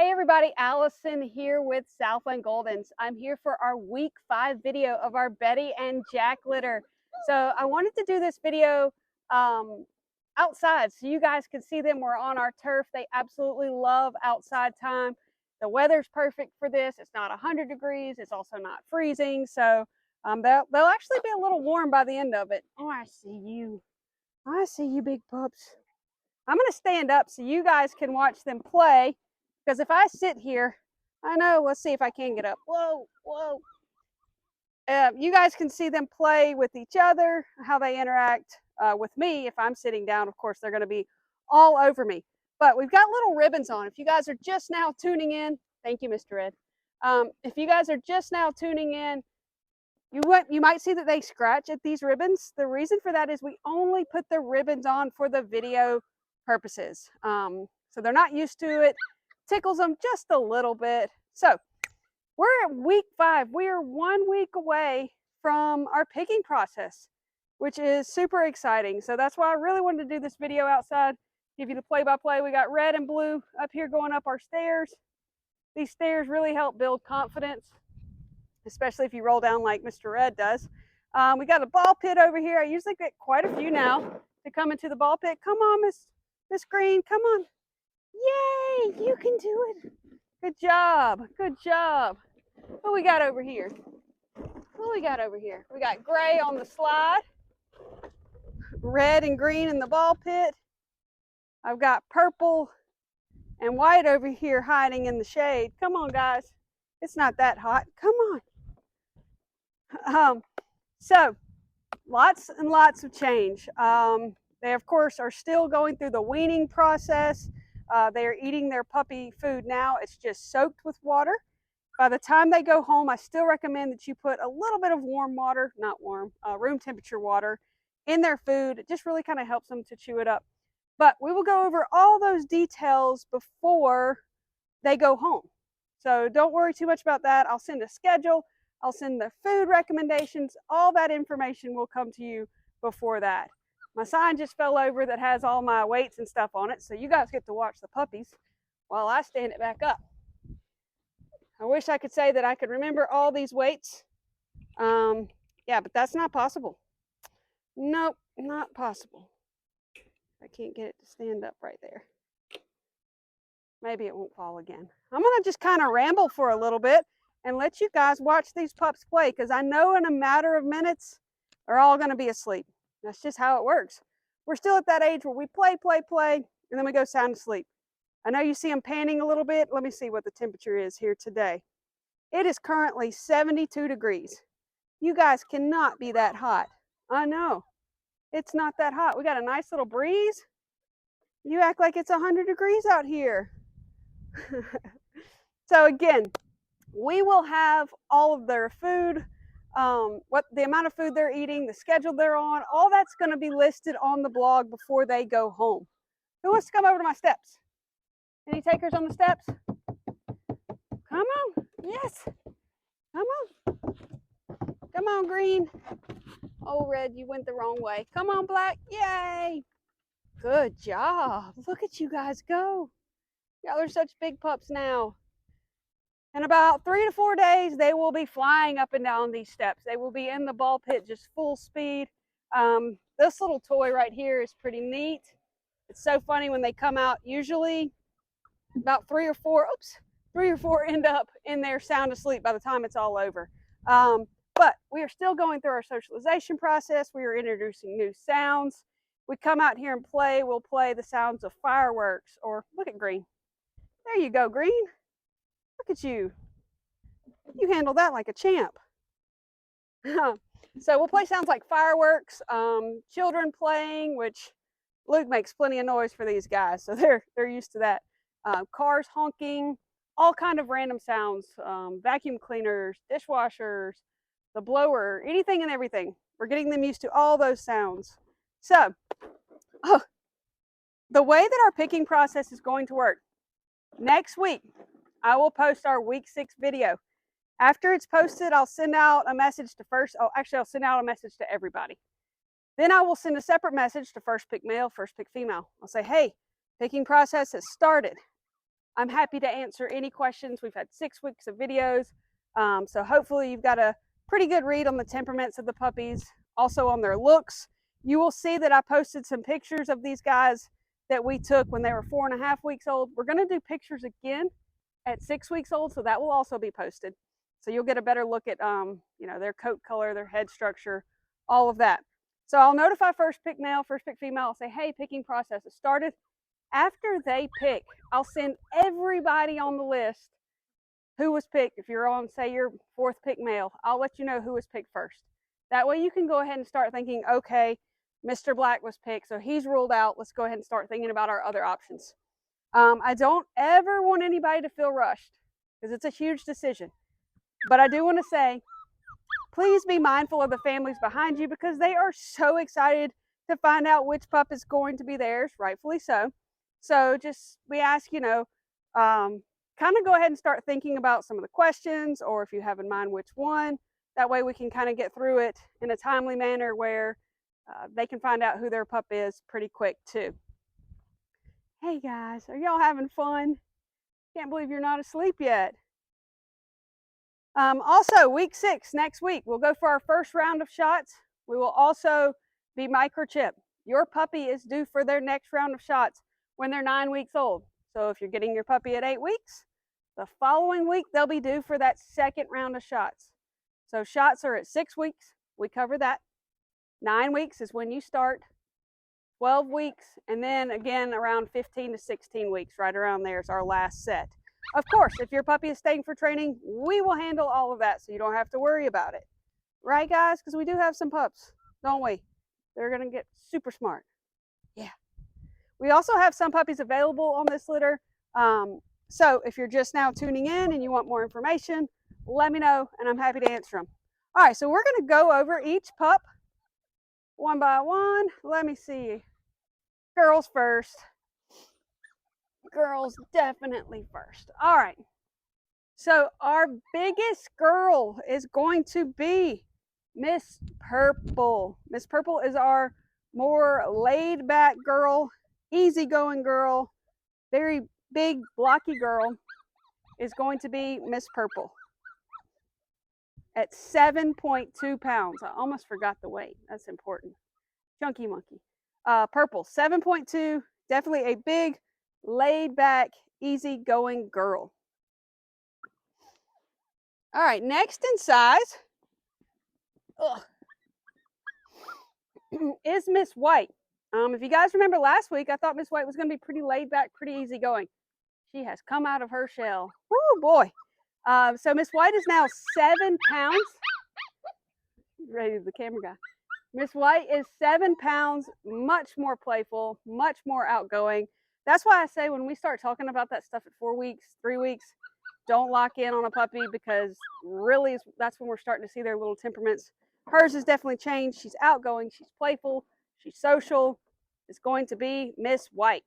Hey everybody, Allison here with Southland Goldens. I'm here for our week 5 video of our Betty and Jack litter. So I wanted to do this video outside so you guys can see them. We're on our turf. They absolutely love outside time. The weather's perfect for this. It's not 100 degrees. It's also not freezing. So they'll actually be a little warm by the end of it. Oh, I see you. I see you, big pups. I'm going to stand up so you guys can watch them play. Because if I sit here, I know, let's see if I can get up. Whoa, whoa. You guys can see them play with each other, how they interact with me. If I'm sitting down, of course, they're going to be all over me. But we've got little ribbons on. If you guys are just now tuning in, thank you, Mr. Ed. If you guys are just now tuning in, you might see that they scratch at these ribbons. The reason for that is we only put the ribbons on for the video purposes. So they're not used to it. Tickles them just a little bit. So we're at week 5. We are 1 week away from our picking process, which is super exciting. So that's why I really wanted to do this video outside, give you the play-by-play. We got red and blue up here going up our stairs. These stairs really help build confidence, especially if you roll down like Mr. Red does. We got a ball pit over here. I usually get quite a few now to come into the ball pit. Come on, Miss Green, come on. Yay, you can do it. Good job, good job. What we got over here? What we got over here? We got gray on the slide, red and green in the ball pit. I've got purple and white over here hiding in the shade. Come on, guys. It's not that hot. Come on. So lots and lots of change. They, of course, are still going through the weaning process. They are eating their puppy food now. It's just soaked with water. By the time they go home, I still recommend that you put a little bit of warm water, not warm, room temperature water in their food. It just really kind of helps them to chew it up. But we will go over all those details before they go home. So don't worry too much about that. I'll send a schedule. I'll send the food recommendations. All that information will come to you before that. My sign just fell over that has all my weights and stuff on it, so you guys get to watch the puppies while I stand it back up. I wish I could say that I could remember all these weights. Yeah, but that's not possible. Nope, not possible. I can't get it to stand up right there. Maybe it won't fall again. I'm going to just kind of ramble for a little bit and let you guys watch these pups play, because I know in a matter of minutes, they're all going to be asleep. That's just how it works. We're still at that age where we play, and then we go sound asleep. I know you see them panting a little bit. Let me see what the temperature is here today. It is currently 72 degrees. You guys cannot be that hot. I know. It's not that hot. We got a nice little breeze. You act like it's 100 degrees out here. So again, we will have all of their food, what the amount of food they're eating, the schedule they're on, all that's going to be listed on the blog before they go home. Who wants to come over to my steps? Any takers on the steps? Come on. Yes. Come on. Come on, Green. Oh, Red, you went the wrong way. Come on, Black. Yay. Good job. Look at you guys go. Y'all are such big pups now. In about 3 to 4 days, they will be flying up and down these steps. They will be in the ball pit just full speed. This little toy right here is pretty neat. It's so funny when they come out. Usually about 3 or 4 end up in there sound asleep by the time it's all over. But we are still going through our socialization process. We are introducing new sounds. We come out here and play. We'll play the sounds of fireworks, or look at Green. There you go, Green. Look at you. You handle that like a champ. So we'll play sounds like fireworks, children playing, which Luke makes plenty of noise for these guys, so they're used to that. Cars honking, all kind of random sounds, vacuum cleaners, dishwashers, the blower, anything and everything. We're getting them used to all those sounds. So, the way that our picking process is going to work, next week, I will post our week 6 video. After it's posted, I'll send out a message to I'll send out a message to everybody. Then I will send a separate message to first pick male, first pick female. I'll say, hey, picking process has started. I'm happy to answer any questions. We've had 6 weeks of videos. So hopefully you've got a pretty good read on the temperaments of the puppies, also on their looks. You will see that I posted some pictures of these guys that we took when they were 4.5 weeks old. We're going to do pictures again at 6 weeks old, so that will also be posted. So you'll get a better look at their coat color, their head structure, all of that. So I'll notify first pick male, first pick female. I'll say, hey, picking process has started. After they pick, I'll send everybody on the list who was picked. If you're on, say, your 4th pick male, I'll let you know who was picked first. That way you can go ahead and start thinking, okay, Mr. Black was picked, so he's ruled out. Let's go ahead and start thinking about our other options. I don't ever want anybody to feel rushed because it's a huge decision. But I do want to say, please be mindful of the families behind you because they are so excited to find out which pup is going to be theirs, rightfully so. So just, we ask, kind of go ahead and start thinking about some of the questions, or if you have in mind which one. That way we can kind of get through it in a timely manner where they can find out who their pup is pretty quick too. Hey guys, are y'all having fun? Can't believe you're not asleep yet. Also, week 6, next week, we'll go for our first round of shots. We will also be microchipped. Your puppy is due for their next round of shots when they're 9 weeks old. So if you're getting your puppy at 8 weeks, the following week, they'll be due for that second round of shots. So shots are at 6 weeks. We cover that. 9 weeks is when you start. 12 weeks, and then again around 15 to 16 weeks, right around there is our last set. Of course, if your puppy is staying for training, we will handle all of that so you don't have to worry about it. Right, guys? Because we do have some pups, don't we? They're going to get super smart. Yeah. We also have some puppies available on this litter. So if you're just now tuning in and you want more information, let me know, and I'm happy to answer them. All right, so we're going to go over each pup one by one. Let me see. Girls first. Girls definitely first. All right. So our biggest girl is going to be Miss Purple. Miss Purple is our more laid back girl, easygoing girl, very big blocky girl is going to be Miss Purple at 7.2 pounds. I almost forgot the weight. That's important. Chunky monkey. Purple, 7.2, definitely a big, laid back, easygoing girl. All right, next in size is Miss White. If you guys remember last week, I thought Miss White was going to be pretty laid back, pretty easygoing. She has come out of her shell. Woo, boy. So Miss White is now 7 pounds. Ready, the camera guy. Miss White is 7 pounds, much more playful, much more outgoing. That's why I say when we start talking about that stuff at 4 weeks, 3 weeks, don't lock in on a puppy because really that's when we're starting to see their little temperaments. Hers has definitely changed. She's outgoing, she's playful, she's social. It's going to be Miss White.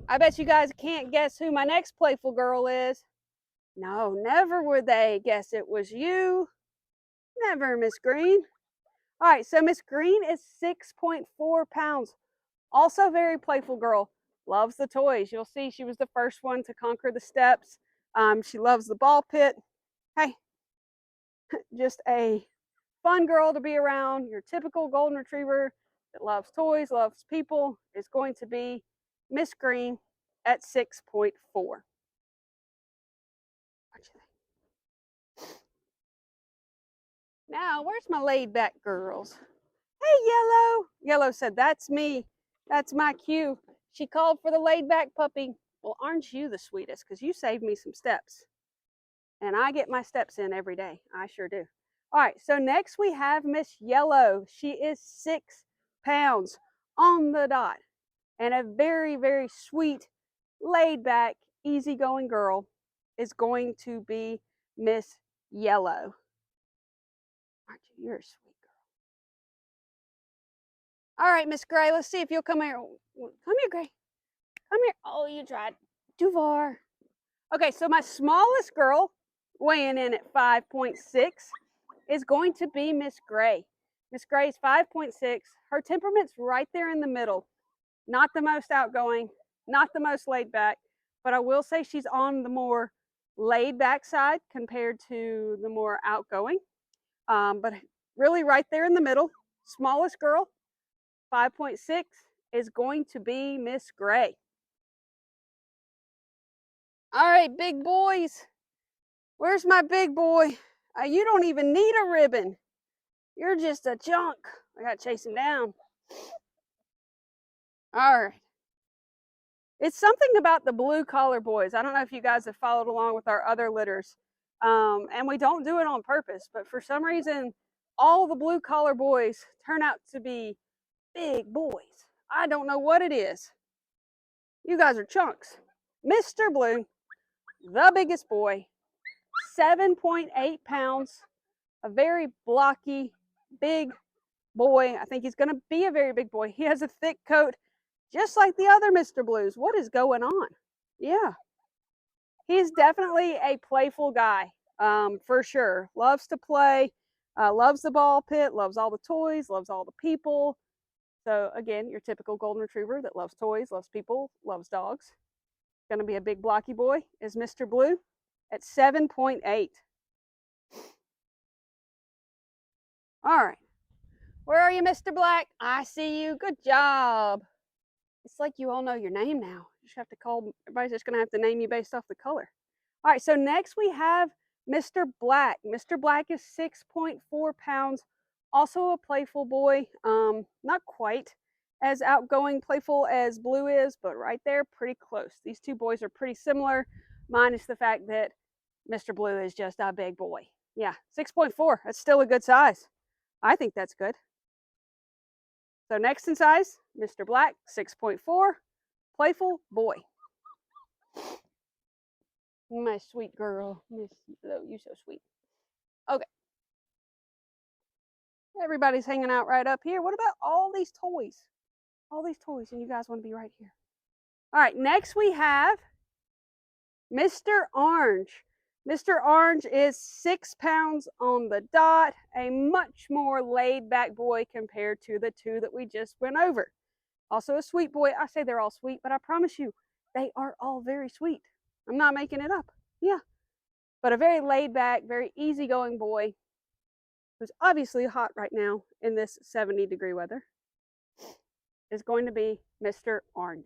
I bet you guys can't guess who my next playful girl is. No, never would they guess it was you. Never, Miss Green. All right, so Miss Green is 6.4 pounds. Also very playful girl. Loves the toys. You'll see she was the first one to conquer the steps. She loves the ball pit. Hey, just a fun girl to be around. Your typical golden retriever that loves toys, loves people is going to be Miss Green at 6.4. Now, where's my laid back girls? Hey, Yellow. Yellow said, that's me. That's my cue. She called for the laid back puppy. Well, aren't you the sweetest? Because you saved me some steps. And I get my steps in every day. I sure do. All right, so next we have Miss Yellow. She is 6 pounds on the dot. And a very, very sweet, laid back, easygoing girl is going to be Miss Yellow. Aren't you? You're a sweet girl. All right, Miss Gray, let's see if you'll come here. Come here, Gray. Come here. Oh, you tried. Duvar. Okay, so my smallest girl, weighing in at 5.6, is going to be Miss Gray. Miss Gray's 5.6. Her temperament's right there in the middle. Not the most outgoing, not the most laid back, but I will say she's on the more laid back side compared to the more outgoing. But really right there in the middle, smallest girl, 5.6, is going to be Miss Gray. All right, big boys. Where's my big boy? You don't even need a ribbon. You're just a junk. I gotta chase him down. All right. It's something about the blue collar boys. I don't know if you guys have followed along with our other litters. And we don't do it on purpose, but for some reason, all the blue collar boys turn out to be big boys. I don't know what it is. You guys are chunks. Mr. Blue, the biggest boy, 7.8 pounds, a very blocky, big boy. I think he's going to be a very big boy. He has a thick coat, just like the other Mr. Blues. What is going on? Yeah. He's definitely a playful guy, for sure. Loves to play, loves the ball pit, loves all the toys, loves all the people. So again, your typical golden retriever that loves toys, loves people, loves dogs. Going to be a big blocky boy is Mr. Blue at 7.8. All right. Where are you, Mr. Black? I see you. Good job. It's like you all know your name now. You just have to call, everybody's just going to have to name you based off the color. All right, so next we have Mr. Black. Mr. Black is 6.4 pounds, also a playful boy. Not quite as outgoing, playful as Blue is, but right there, pretty close. These two boys are pretty similar, minus the fact that Mr. Blue is just a big boy. Yeah, 6.4, that's still a good size. I think that's good. So next in size, Mr. Black, 6.4, playful boy. My sweet girl, Miss Lo, you're so sweet. Okay. Everybody's hanging out right up here. What about all these toys? All these toys, and you guys want to be right here. All right, next we have Mr. Orange. Mr. Orange is 6 pounds on the dot, a much more laid back boy compared to the two that we just went over. Also a sweet boy. I say they're all sweet, but I promise you, they are all very sweet. I'm not making it up. Yeah. But a very laid back, very easygoing boy who's obviously hot right now in this 70-degree weather is going to be Mr. Orange.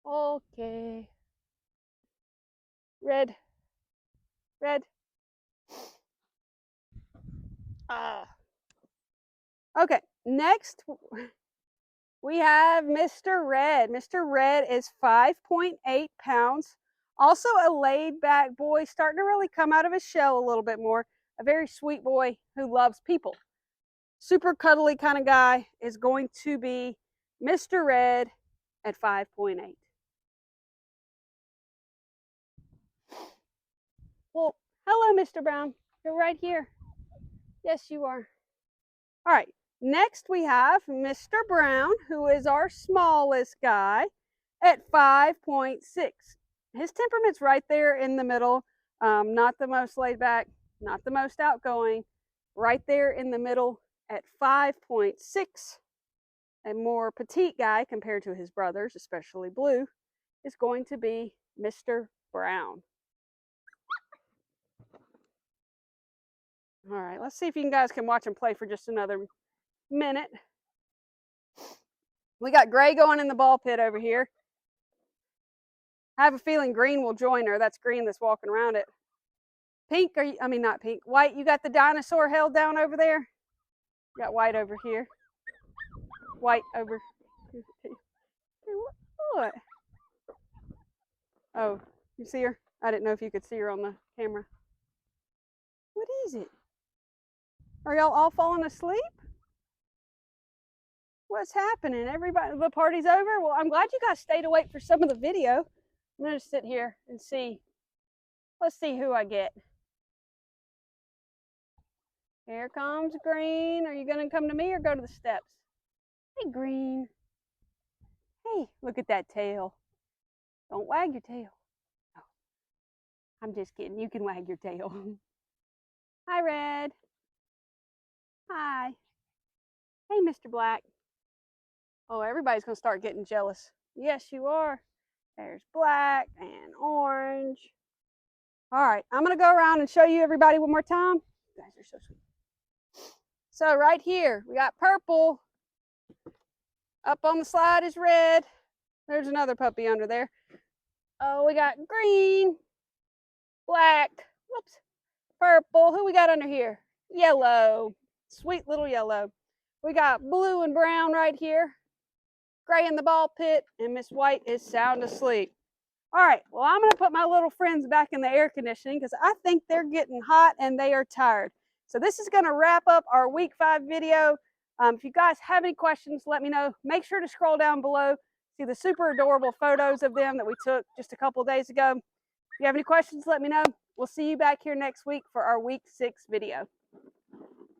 Okay. Red. Red. Okay, next we have Mr. Red. Mr. Red is 5.8 pounds. Also a laid back boy, starting to really come out of his shell a little bit more. A very sweet boy who loves people. Super cuddly kind of guy is going to be Mr. Red at 5.8. Well, hello, Mr. Brown. You're right here. Yes, you are. All right. Next, we have Mr. Brown, who is our smallest guy at 5.6. His temperament's right there in the middle. Not the most laid back, not the most outgoing. Right there in the middle at 5.6. A more petite guy compared to his brothers, especially Blue, is going to be Mr. Brown. All right, let's see if you guys can watch him play for just another minute. We got Gray going in the ball pit over here. I have a feeling Green will join her. That's Green that's walking around it. Pink, I mean not Pink, White, you got the dinosaur held down over there? You got White over here. White over here. What? Oh, you see her? I didn't know if you could see her on the camera. What is it? Are y'all all falling asleep? What's happening? Everybody, the party's over? Well, I'm glad you guys stayed awake for some of the video. I'm gonna sit here and see. Let's see who I get. Here comes Green. Are you gonna come to me or go to the steps? Hey, Green. Hey, look at that tail. Don't wag your tail. Oh, I'm just kidding. You can wag your tail. Hi, Red. Hi. Hey, Mr. Black. Oh, everybody's gonna start getting jealous. Yes, you are. There's black and orange. All right, I'm gonna go around and show you everybody one more time. You guys are so sweet. So right here, we got purple. Up on the slide is red. There's another puppy under there. Oh, we got green, black, whoops, purple. Who we got under here? Yellow, sweet little yellow. We got blue and brown right here. Gray in the ball pit, and Miss White is sound asleep. All right, well, I'm gonna put my little friends back in the air conditioning because I think they're getting hot and they are tired. So this is gonna wrap up our week 5 video. If you guys have any questions, let me know. Make sure to scroll down below, see the super adorable photos of them that we took just a couple of days ago. If you have any questions, let me know. We'll see you back here next week for our week 6 video.